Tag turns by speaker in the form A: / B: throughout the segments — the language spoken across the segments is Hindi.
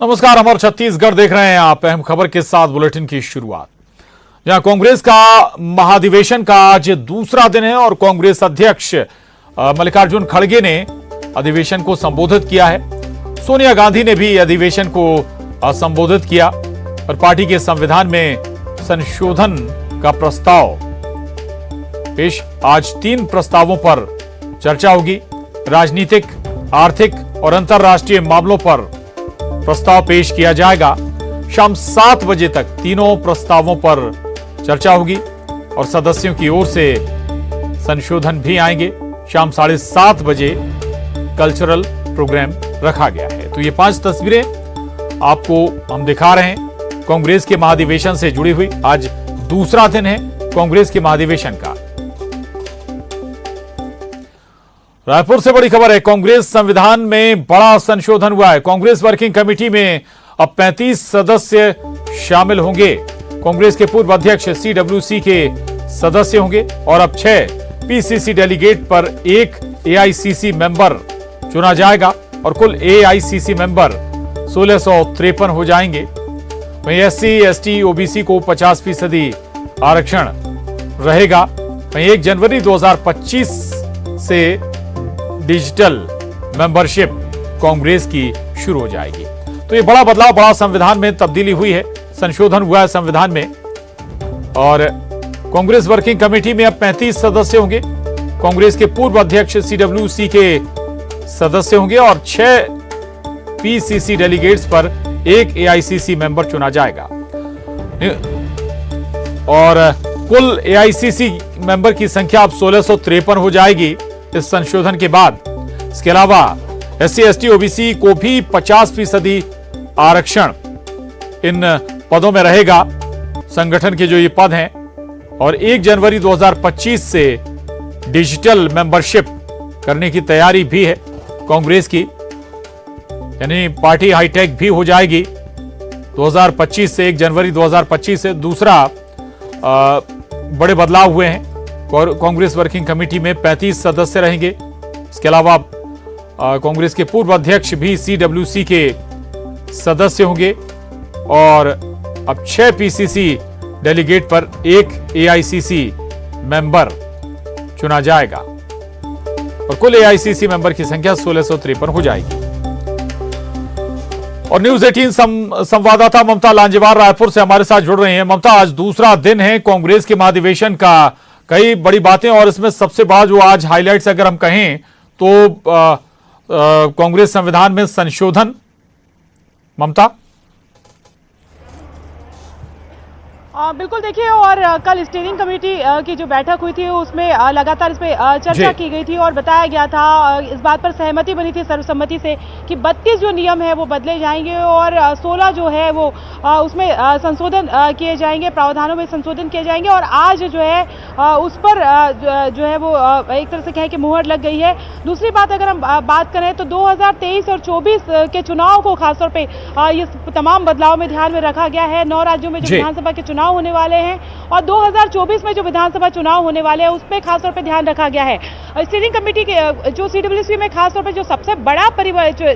A: नमस्कार, अमर छत्तीसगढ़ देख रहे हैं आप। अहम खबर के साथ बुलेटिन की शुरुआत। जहां कांग्रेस का महाधिवेशन का आज दूसरा दिन है और कांग्रेस अध्यक्ष मल्लिकार्जुन खड़गे ने अधिवेशन को संबोधित किया है। सोनिया गांधी ने भी अधिवेशन को संबोधित किया और पार्टी के संविधान में संशोधन का प्रस्ताव पेश। आज 3 प्रस्तावों पर चर्चा होगी। राजनीतिक, आर्थिक और अंतर्राष्ट्रीय मामलों पर प्रस्ताव पेश किया जाएगा। शाम 7 बजे तक तीनों प्रस्तावों पर चर्चा होगी और सदस्यों की ओर से संशोधन भी आएंगे। शाम 7:30 बजे कल्चरल प्रोग्राम रखा गया है। तो ये 5 तस्वीरें आपको हम दिखा रहे हैं कांग्रेस के महाधिवेशन से जुड़ी हुई। आज दूसरा दिन है कांग्रेस के महाधिवेशन का। रायपुर से बड़ी खबर है, कांग्रेस संविधान में बड़ा संशोधन हुआ है। कांग्रेस वर्किंग कमेटी में अब 35 सदस्य शामिल होंगे। कांग्रेस के पूर्व अध्यक्ष CWC के सदस्य होंगे और अब 6 PCC डेलीगेट पर 1 AICC मेंबर चुना जाएगा और कुल AICC मेंबर 1653 हो जाएंगे। वहीं SC, ST, OBC को 50% आरक्षण रहेगा। वहीं 1 जनवरी 2025 से डिजिटल मेंबरशिप कांग्रेस की शुरू हो जाएगी। तो ये बड़ा बदलाव, बड़ा संविधान में तब्दीली हुई है, संशोधन हुआ है संविधान में। और कांग्रेस वर्किंग कमेटी में अब 35 सदस्य होंगे। कांग्रेस के पूर्व अध्यक्ष CWC के सदस्य होंगे और 6 PCC डेलीगेट्स पर 1 AICC मेंबर चुना जाएगा और कुल AICC मेंबर की संख्या अब 1653 हो जाएगी इस संशोधन के बाद। इसके अलावा SC, ST, OBC को भी 50% आरक्षण इन पदों में रहेगा। संगठन के जो ये पद हैं और 1 जनवरी 2025 से डिजिटल मेंबरशिप करने की तैयारी भी है कांग्रेस की, यानी पार्टी हाईटेक भी हो जाएगी 2025 से। 1 जनवरी 2025 से दूसरा बड़े बदलाव हुए हैं। कांग्रेस वर्किंग कमेटी में 35 सदस्य रहेंगे। इसके अलावा कांग्रेस के पूर्व अध्यक्ष भी CWC के सदस्य होंगे और अब 6 PCC डेलीगेट पर 1 AICC मेंबर चुना जाएगा और कुल AICC मेंबर की संख्या 1653 हो जाएगी। और न्यूज 18 संवाददाता ममता लांजेवार रायपुर से हमारे साथ जुड़ रही हैं। ममता, आज दूसरा दिन है कांग्रेस के महाधिवेशन का, कई बड़ी बातें और इसमें सबसे बड़ा जो आज हाइलाइट्स अगर हम कहें तो कांग्रेस संविधान में संशोधन। ममता,
B: बिल्कुल देखिए, और कल स्टीयरिंग कमेटी की जो बैठक हुई थी उसमें लगातार इस पे चर्चा की गई थी और बताया गया था, इस बात पर सहमति बनी थी सर्वसम्मति से कि 32 जो नियम है वो बदले जाएंगे और 16 जो है वो उसमें संशोधन किए जाएंगे, प्रावधानों में संशोधन किए जाएंगे। और आज जो है उस पर जो है वो एक तरह से कहें कि मुहर लग गई है। दूसरी बात अगर हम बात करें तो 2023 और 24 के चुनाव को खासतौर पर ये तमाम बदलाव में ध्यान में रखा गया है। 9 राज्यों में जो विधानसभा के चुनाव होने वाले हैं और 2024 में जो विधानसभा चुनाव होने वाले हैं उस पर खासतौर पे ध्यान रखा गया है। स्टीयरिंग कमेटी के जो CWC में खासतौर पे जो सबसे बड़ा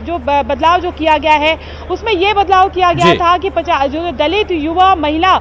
B: जो बदलाव जो किया गया है उसमें ये बदलाव किया गया था कि जो दलित, युवा, महिला,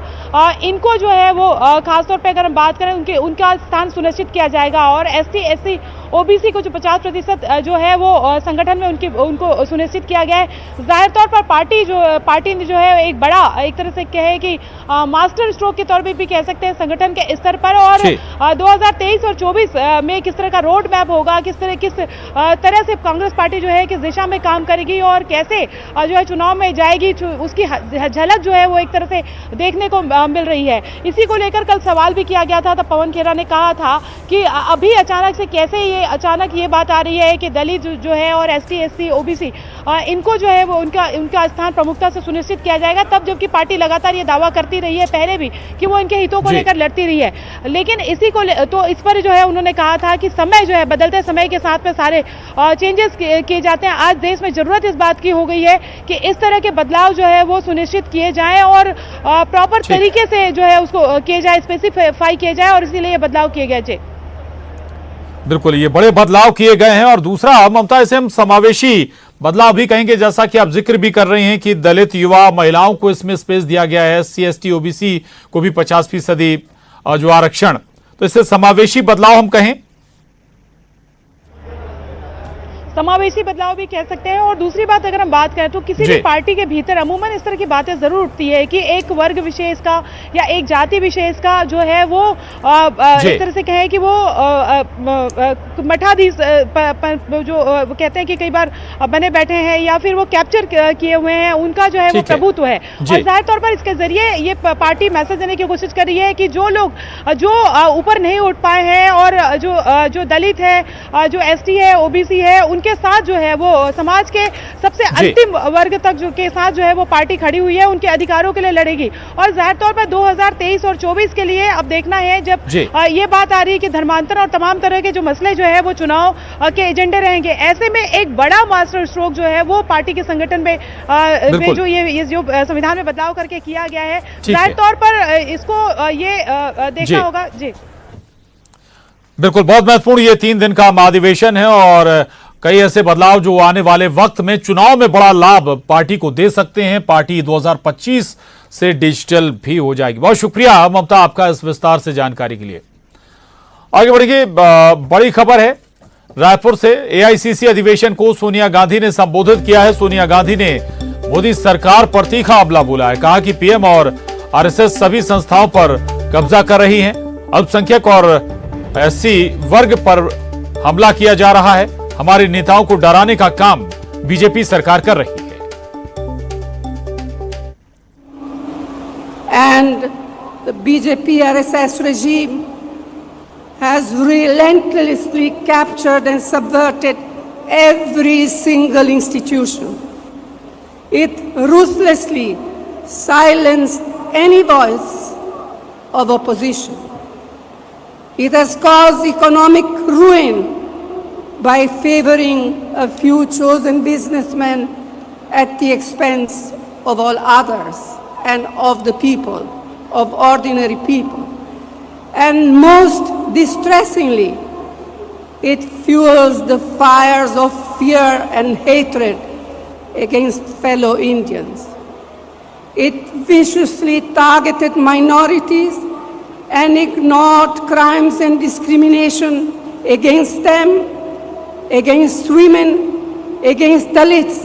B: इनको जो है वो खासतौर पे अगर हम बात करें उनका स्थान सुनिश्चित किया जाएगा और ST, SC, OBC को जो 50% जो है वो संगठन में उनको सुनिश्चित किया गया है। जाहिर तौर पर पार्टी ने जो है एक बड़ा, एक तरह से कहे कि मास्टर स्ट्रोक के तौर पे भी कह सकते हैं संगठन के स्तर पर। और 2023 और 24 में किस तरह का रोड मैप होगा, किस तरह से कांग्रेस पार्टी जो है किस दिशा में काम करेगी और कैसे जो है चुनाव में जाएगी, उसकी झलक जो है वो एक तरह से देखने को मिल रही है। इसी को लेकर कल सवाल भी किया गया था, तब पवन खेरा ने कहा था कि अभी अचानक से कैसे ये बात आ रही है कि दलित जो है और ST, SC, OBC इनको जो है वो उनका स्थान प्रमुखता से सुनिश्चित किया जाएगा, तब जबकि पार्टी लगातार ये दावा करती रही है पहले भी कि वो इनके हितों को लेकर लड़ती रही है। लेकिन तो इस पर जो है उन्होंने कहा था कि समय जो है बदलते समय के साथ में सारे चेंजेस किए जाते हैं। आज देश में जरूरत इस बात की हो गई है कि इस तरह के बदलाव जो है वो सुनिश्चित किए जाएं और प्रॉपर तरीके से जो है उसको किए जाए, स्पेसिफाई किए जाए और इसीलिए ये बदलाव किए गए।
A: बिल्कुल, ये बड़े बदलाव किए गए हैं। और दूसरा, ममता, इसे हम समावेशी बदलाव भी कहेंगे, जैसा कि आप जिक्र भी कर रहे हैं कि दलित युवा महिलाओं को इसमें स्पेस दिया गया है, SC ST OBC को भी 50% जो आरक्षण, तो इससे समावेशी बदलाव हम कहें,
B: समावेशी बदलाव भी कह सकते हैं। और दूसरी बात अगर हम बात करें तो किसी भी पार्टी के भीतर अमूमन इस तरह की बातें जरूर उठती है कि एक वर्ग विशेष का या एक जाति विशेष का जो है वो इस तरह से कहें कि वो मठाधीश जो कहते हैं कि कई बार बने बैठे हैं या फिर वो कैप्चर किए हुए हैं, उनका जो है वो प्रभुत्व है। और जाहिर तौर पर इसके जरिए ये पार्टी मैसेज देने की कोशिश कर रही है कि जो लोग जो ऊपर नहीं उठ पाए हैं और जो दलित है, जो ST है, OBC है, के साथ जो है वो समाज के सबसे अंतिम वर्ग तक जो के साथ जो है वो पार्टी खड़ी हुई है, उनके अधिकारों के लिए लड़ेगी। और जाहिर तौर पर 2023 और 24 के लिए अब देखना है, जब ये बात आ रही है कि धर्मांतरण और तमाम तरह के जो मसले जो है वो चुनाव के एजेंडे रहेंगे, ऐसे में एक बड़ा मास्टर स्ट्रोक जो है वो पार्टी के संगठन में जो ये जो संविधान में बदलाव करके किया गया है, जाहिर तौर पर इसको ये देखना होगा। जी
A: बिल्कुल, बहुत महत्वपूर्ण ये 3 दिन का महाधिवेशन है और कई ऐसे बदलाव जो आने वाले वक्त में चुनाव में बड़ा लाभ पार्टी को दे सकते हैं। पार्टी 2025 से डिजिटल भी हो जाएगी। बहुत शुक्रिया ममता आपका इस विस्तार से जानकारी के लिए। आगे बढ़ेंगे, बड़ी खबर है रायपुर से। AICC अधिवेशन को सोनिया गांधी ने संबोधित किया है। सोनिया गांधी ने मोदी सरकार पर तीखा हमला बोला है। कहा कि PM और RSS सभी संस्थाओं पर कब्जा कर रही हैं। अल्पसंख्यक और SC वर्ग पर हमला किया जा रहा है। हमारे नेताओं को डराने का काम बीजेपी सरकार कर रही है।
C: And the BJP RSS regime has relentlessly captured and subverted every single institution. It ruthlessly silenced any voice of opposition. It has caused economic ruin by favoring a few chosen businessmen at the expense of all others and of the people, of ordinary people. And most distressingly, it fuels the fires of fear and hatred against fellow Indians. It viciously targeted minorities and ignored crimes and discrimination against them, against women, against Dalits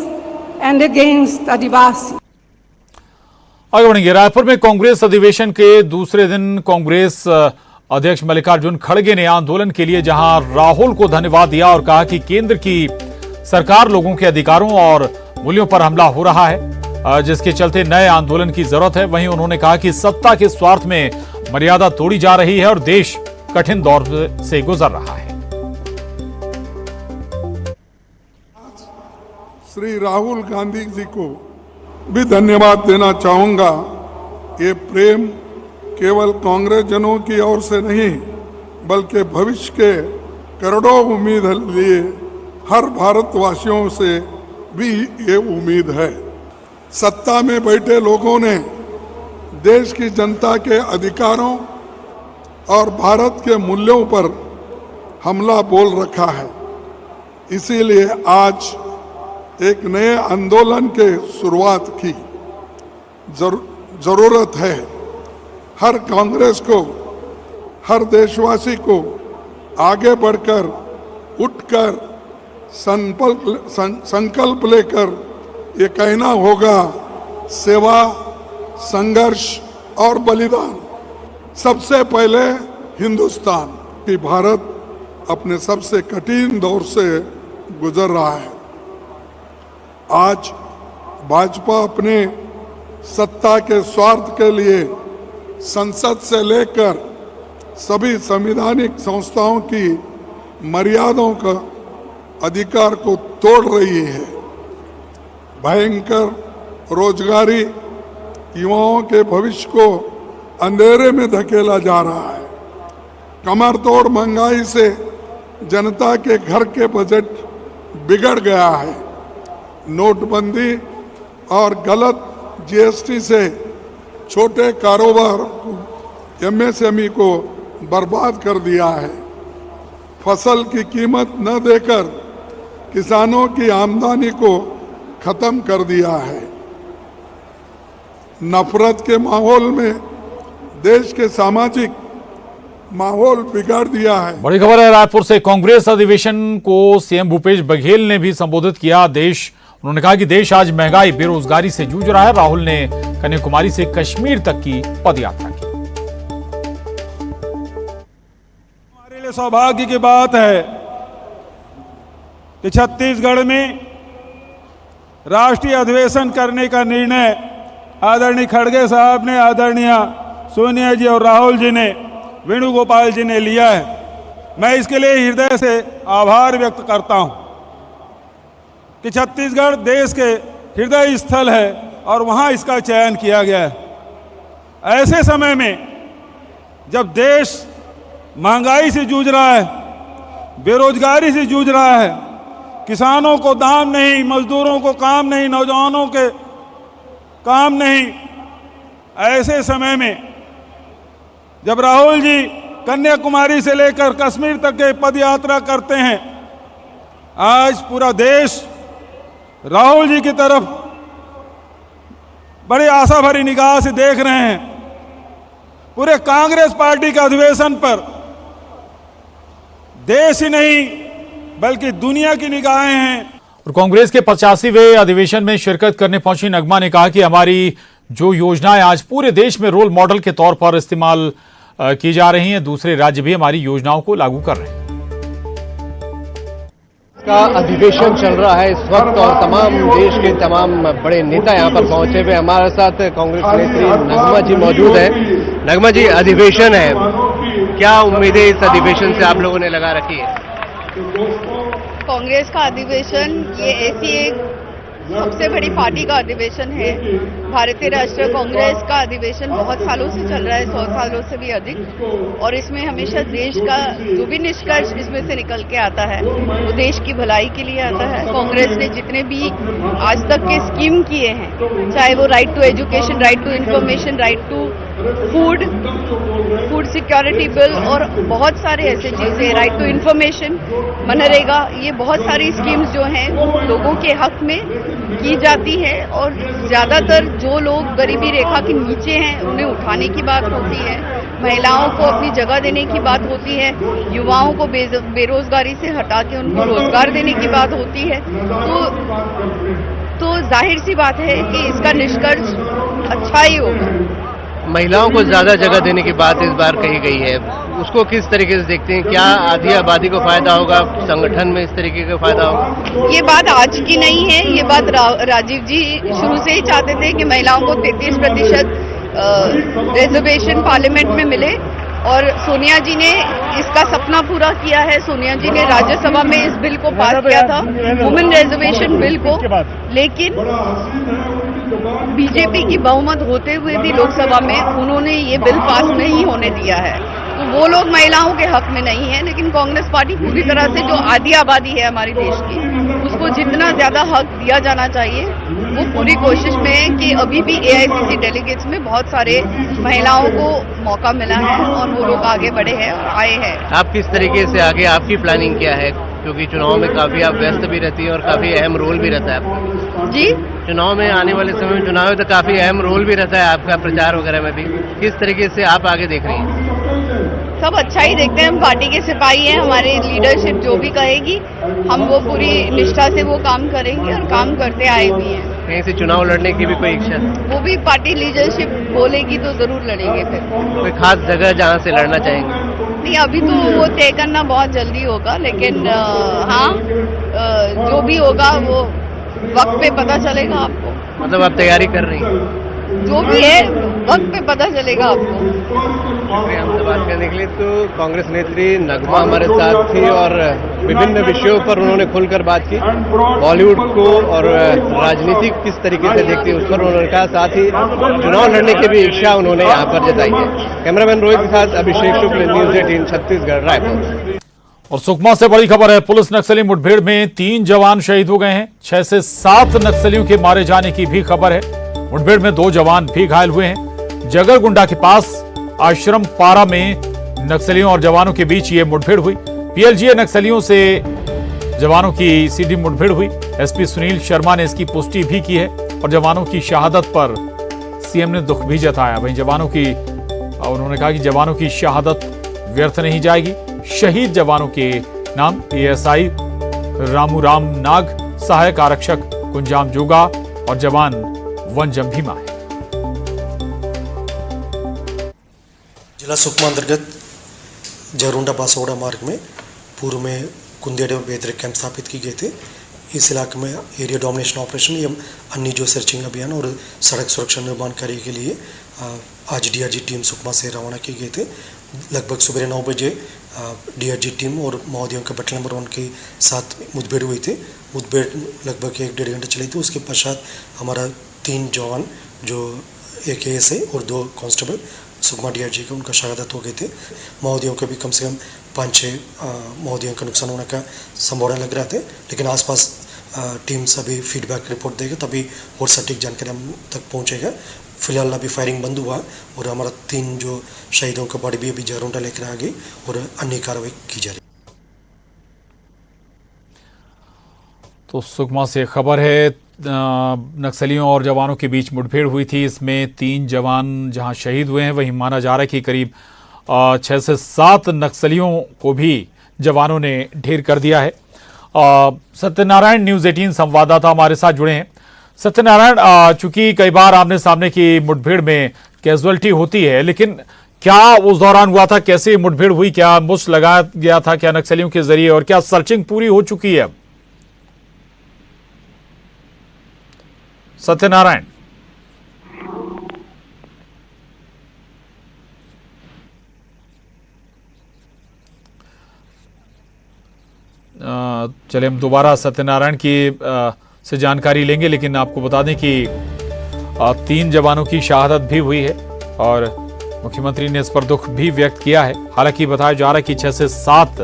C: and against Adivasi.
A: आगे बढ़ेंगे, रायपुर में कांग्रेस अधिवेशन के दूसरे दिन कांग्रेस अध्यक्ष मल्लिकार्जुन खड़गे ने आंदोलन के लिए जहां राहुल को धन्यवाद दिया और कहा कि केंद्र की सरकार लोगों के अधिकारों और मूल्यों पर हमला हो रहा है, जिसके चलते नए आंदोलन की जरूरत है। वहीं उन्होंने कहा कि सत्ता के स्वार्थ में मर्यादा तोड़ी जा रही है और देश कठिन दौर से गुजर रहा है।
D: श्री राहुल गांधी जी को भी धन्यवाद देना चाहूंगा। ये प्रेम केवल कांग्रेस जनों की ओर से नहीं, बल्कि भविष्य के करोड़ों उम्मीद लिए हर भारतवासियों से भी ये उम्मीद है। सत्ता में बैठे लोगों ने देश की जनता के अधिकारों और भारत के मूल्यों पर हमला बोल रखा है। इसीलिए आज एक नए आंदोलन के शुरुआत की जरूरत है। हर कांग्रेस को, हर देशवासी को आगे बढ़कर, उठकर संकल्प लेकर ये कहना होगा, सेवा, संघर्ष और बलिदान। सबसे पहले हिंदुस्तान की भारत अपने सबसे कठिन दौर से गुजर रहा है। आज भाजपा अपने सत्ता के स्वार्थ के लिए संसद से लेकर सभी संवैधानिक संस्थाओं की मर्यादाओं का अधिकार को तोड़ रही है। भयंकर रोजगारी, युवाओं के भविष्य को अंधेरे में धकेला जा रहा है। कमर तोड़ महंगाई से जनता के घर के बजट बिगड़ गया है। नोटबंदी और गलत GST से छोटे कारोबार MSME को बर्बाद कर दिया है। फसल की कीमत न देकर किसानों की आमदनी को खत्म कर दिया है। नफरत के माहौल में देश के सामाजिक माहौल बिगाड़ दिया है।
A: बड़ी खबर है रायपुर से। कांग्रेस अधिवेशन को सीएम भूपेश बघेल ने भी संबोधित किया। उन्होंने कहा कि देश आज महंगाई बेरोजगारी से जूझ रहा है। राहुल ने कन्याकुमारी से कश्मीर तक की पदयात्रा की।
E: हमारे लिए सौभाग्य की बात है कि छत्तीसगढ़ में राष्ट्रीय अधिवेशन करने का निर्णय आदरणीय खड़गे साहब ने, आदरणीय सोनिया जी और राहुल जी ने, वेणुगोपाल जी ने लिया है। मैं इसके लिए हृदय से आभार व्यक्त करता हूं कि छत्तीसगढ़ देश के हृदय स्थल है और वहां इसका चयन किया गया है। ऐसे समय में जब देश महंगाई से जूझ रहा है, बेरोजगारी से जूझ रहा है, किसानों को दाम नहीं, मजदूरों को काम नहीं, नौजवानों के काम नहीं, ऐसे समय में जब राहुल जी कन्याकुमारी से लेकर कश्मीर तक के पद यात्रा करते हैं, आज पूरा देश राहुल जी की तरफ बड़ी आशा भरी निगाह से देख रहे हैं। पूरे कांग्रेस पार्टी के अधिवेशन पर देश ही नहीं बल्कि दुनिया की निगाहें हैं।
A: और कांग्रेस के 85वें अधिवेशन में शिरकत करने पहुंची नगमा ने कहा कि हमारी जो योजनाएं आज पूरे देश में रोल मॉडल के तौर पर इस्तेमाल की जा रही हैं, दूसरे राज्य भी हमारी योजनाओं को लागू कर रहे हैं।
F: का अधिवेशन चल रहा है इस वक्त और तमाम देश के तमाम बड़े नेता यहां पर पहुंचे हुए। हमारे साथ कांग्रेस नेत्री नगमा जी मौजूद है। नगमा जी, अधिवेशन है, क्या उम्मीदें इस अधिवेशन से आप लोगों ने लगा रखी है?
G: कांग्रेस का अधिवेशन ये ऐसी एक सबसे बड़ी पार्टी का अधिवेशन है। भारतीय राष्ट्रीय कांग्रेस का अधिवेशन बहुत सालों से चल रहा है, 100 सालों से भी अधिक, और इसमें हमेशा देश का जो भी निष्कर्ष इसमें से निकल के आता है वो देश की भलाई के लिए आता है। कांग्रेस ने जितने भी आज तक के स्कीम किए हैं, चाहे वो right to education, right to information, right to food security bill और बहुत सारे ऐसे चीजें, राइट टू इंफॉर्मेशन, मनरेगा, ये बहुत सारी स्कीम्स जो हैं लोगों के हक में की जाती है। और ज्यादातर जो लोग गरीबी रेखा के नीचे हैं उन्हें उठाने की बात होती है, महिलाओं को अपनी जगह देने की बात होती है, युवाओं को बेरोजगारी से हटा के उनको रोजगार देने की बात होती है। तो जाहिर सी बात है कि इसका निष्कर्ष अच्छा ही होगा।
F: महिलाओं को ज्यादा जगह देने की बात इस बार कही गई है, उसको किस तरीके से देखते हैं? क्या आधी आबादी को फायदा होगा, संगठन में इस तरीके का फायदा होगा?
G: ये बात आज की नहीं है, ये बात राजीव जी शुरू से ही चाहते थे कि महिलाओं को 33% रिजर्वेशन पार्लियामेंट में मिले, और सोनिया जी ने इसका सपना पूरा किया है। सोनिया जी ने राज्यसभा में इस बिल को पास किया था, वुमेन रिजर्वेशन बिल को, लेकिन बीजेपी की बहुमत होते हुए भी लोकसभा में उन्होंने ये बिल पास नहीं होने दिया है। तो वो लोग महिलाओं के हक में नहीं है, लेकिन कांग्रेस पार्टी पूरी तरह से जो आधी आबादी है हमारी देश की, उसको जितना ज्यादा हक दिया जाना चाहिए वो पूरी कोशिश में है कि अभी भी एआईसीसी डेलीगेट्स में बहुत सारे महिलाओं को मौका मिला है और वो लोग आगे बढ़े हैं और आए हैं।
F: आप किस तरीके से आगे, आपकी प्लानिंग क्या है? क्योंकि चुनाव में काफी आप व्यस्त भी रहती है और काफी अहम रोल भी रहता है आपका।
G: जी,
F: चुनाव में आने वाले समय में चुनाव में तो काफी अहम रोल भी रहता है आपका, प्रचार वगैरह में भी। किस तरीके से आप आगे देख रही हैं?
G: सब अच्छा ही देखते हैं, हम पार्टी के सिपाही हैं, हमारी लीडरशिप जो भी कहेगी हम वो पूरी निष्ठा से वो काम करेंगे और काम करते आए भी हैं।
F: कहीं से चुनाव लड़ने की भी कोई इच्छा?
G: वो भी पार्टी लीडरशिप बोलेगी तो जरूर लड़ेंगे। फिर
F: कोई खास जगह जहां से लड़ना चाहेंगे?
G: नहीं, अभी तो वो तय करना बहुत जल्दी होगा, लेकिन हाँ, जो भी होगा वो वक्त पे पता चलेगा आपको।
F: मतलब आप तैयारी कर रही हैं?
G: जो भी है वक्त पे पता चलेगा आपको।
F: हमसे बात करने के लिए तो कांग्रेस नेत्री नगमा हमारे साथ थी और विभिन्न विषयों पर उन्होंने खुलकर बात की। बॉलीवुड को और राजनीति किस तरीके से देखती है उस पर उन्होंने कहा, साथ ही चुनाव लड़ने की भी इच्छा उन्होंने यहाँ पर जताई है। कैमरामैन रोहित के साथ अभिषेक शुक्ल, न्यूज 18 छत्तीसगढ़, रायपुर।
A: और सुकमा से बड़ी खबर है। पुलिस नक्सली मुठभेड़ में 3 जवान शहीद हो गए हैं। 6 से 7 नक्सलियों के मारे जाने की भी खबर है। मुठभेड़ में 2 जवान भी घायल हुए हैं। जगरगुंडा के पास आश्रम पारा में नक्सलियों और जवानों के बीच ये मुठभेड़ हुई। पीएलजीए नक्सलियों से जवानों की सीधी मुठभेड़ हुई। एसपी सुनील शर्मा ने इसकी पुष्टि भी की है और जवानों की शहादत पर सीएम ने दुख भी जताया। वहीं उन्होंने कहा कि जवानों की शहादत व्यर्थ नहीं जाएगी। शहीद जवानों के नाम एएसआई रामूराम नाग, सहायक आरक्षक कुंजाम जोगा और जवान वनजम भीमा है।
H: जिला सुकमा अंतर्गत जरूंडा बासोड़ा मार्ग में पूर्व में कुंदेड़ में बेहतर कैंप स्थापित की गए थे। इस इलाके में एरिया डोमिनेशन ऑपरेशन एवं अन्य जो सर्चिंग अभियान और सड़क सुरक्षा निर्माण कार्य के लिए आज डीआरजी टीम सुकमा से रवाना किए गए थे। लगभग सुबह 9 बजे डीआरजी टीम और महोदयों के बटालियन नंबर 1 के साथ मुठभेड़ हुई थी। मुठभेड़ लगभग 1-1.5 घंटे चली थी। उसके पश्चात हमारा 3 जवान जो एक एएसआई और 2 कांस्टेबल सुकमा डीआरजी के उनका शहादत हो गए थे। महोदयों के भी कम से कम 5-6 महोदयों का नुकसान होने का संभावना लग रहा था, लेकिन आसपास टीम सभी फीडबैक रिपोर्ट देगा तभी और सटीक जानकारी हम तक पहुंचेगा। फिलहाल अभी फायरिंग बंद हुआ और हमारा 3 जो शहीदों का बॉडी भी अभी जरूंडा लेकर आ गई और अन्य कार्रवाई की जा रही।
A: तो सुकमा से खबर है, नक्सलियों और जवानों के बीच मुठभेड़ हुई थी। इसमें 3 जवान जहां शहीद हुए हैं, वहीं माना जा रहा है कि करीब 6 से 7 नक्सलियों को भी जवानों ने ढेर कर दिया है। सत्यनारायण न्यूज़ 18 संवाददाता हमारे साथ जुड़े हैं। सत्यनारायण, चूंकि कई बार आमने सामने की मुठभेड़ में कैजुअलिटी होती है, लेकिन क्या उस दौरान हुआ था, कैसे मुठभेड़ हुई, क्या मुश्त लगाया गया था क्या नक्सलियों के जरिए, और क्या सर्चिंग पूरी हो चुकी है? सत्यनारायण, चलिए हम दोबारा सत्यनारायण की से जानकारी लेंगे, लेकिन आपको बता दें कि 3 जवानों की शहादत भी हुई है और मुख्यमंत्री ने इस पर दुख भी व्यक्त किया है। हालांकि बताया जा रहा है कि 6 से 7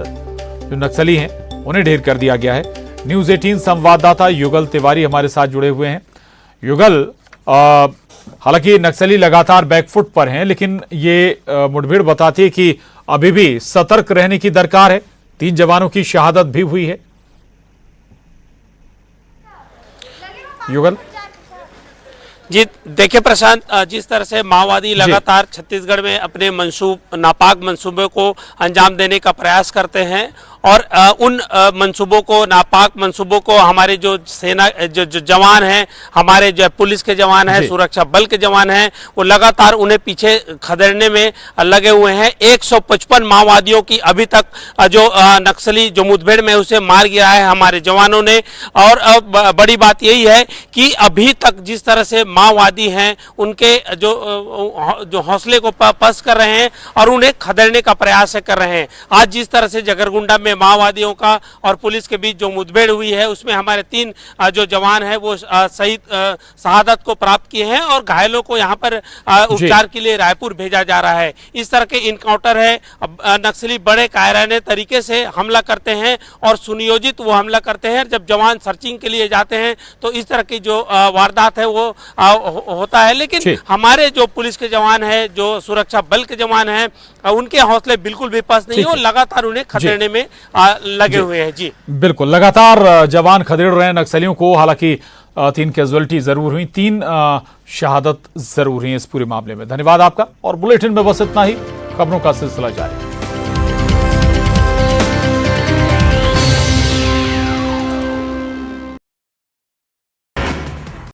A: जो नक्सली हैं उन्हें ढेर कर दिया गया है। न्यूज़ 18 संवाददाता युगल तिवारी हमारे साथ जुड़े हुए हैं। युगल, हालांकि नक्सली लगातार बैकफुट पर हैं, लेकिन ये मुठभेड़ बताती है कि अभी भी सतर्क रहने की दरकार है। 3 जवानों की शहादत भी हुई है। युगल
I: जी देखिए प्रशांत, जिस तरह से माओवादी लगातार छत्तीसगढ़ में अपने नापाक मंसूबे को अंजाम देने का प्रयास करते हैं और उन मंसूबों को, नापाक मंसूबों को हमारे जो सेना जो जवान हैं, हमारे जो पुलिस के जवान हैं, सुरक्षा बल के जवान हैं, वो लगातार उन्हें पीछे खदेड़ने में लगे हुए हैं। 155 माओवादियों की अभी तक जो नक्सली जो मुठभेड़ में उसे मार गिरा है हमारे जवानों ने। और बड़ी बात यही है कि अभी तक जिस तरह से माओवादी हैं उनके जो हौसले को पस्त कर रहे हैं और उन्हें खदेड़ने का प्रयास कर रहे हैं। आज जिस तरह से जगरगुंडा में माओवादियों का और पुलिस के बीच जो मुठभेड़ हुई है उसमें हमारे 3 जो जवान हैं वो शहादत को प्राप्त किए हैं और घायलों को यहाँ पर उपचार के लिए रायपुर भेजा जा रहा है। इस तरह के इनकाउंटर है। नक्सली बड़े कायराने तरीके से हमला करते हैं और सुनियोजित वो हमला करते हैं। जब जवान सर्चिंग के लिए जाते हैं तो इस तरह की जो वारदात है वो होता है। लेकिन हमारे जो पुलिस के जवान हैं, जो सुरक्षा बल के जवान हैं, उनके हौसले बिल्कुल भी पस्त नहीं हो, लगातार उन्हें खदेड़ने में लगे हुए हैं। जी
A: बिल्कुल, लगातार जवान खदेड़ रहे हैं नक्सलियों को। हालांकि 3 कैजुअलिटी जरूर हुई, 3 शहादत जरूर हुई इस पूरे मामले में। धन्यवाद आपका। और बुलेटिन में बस इतना ही। खबरों का सिलसिला जारी।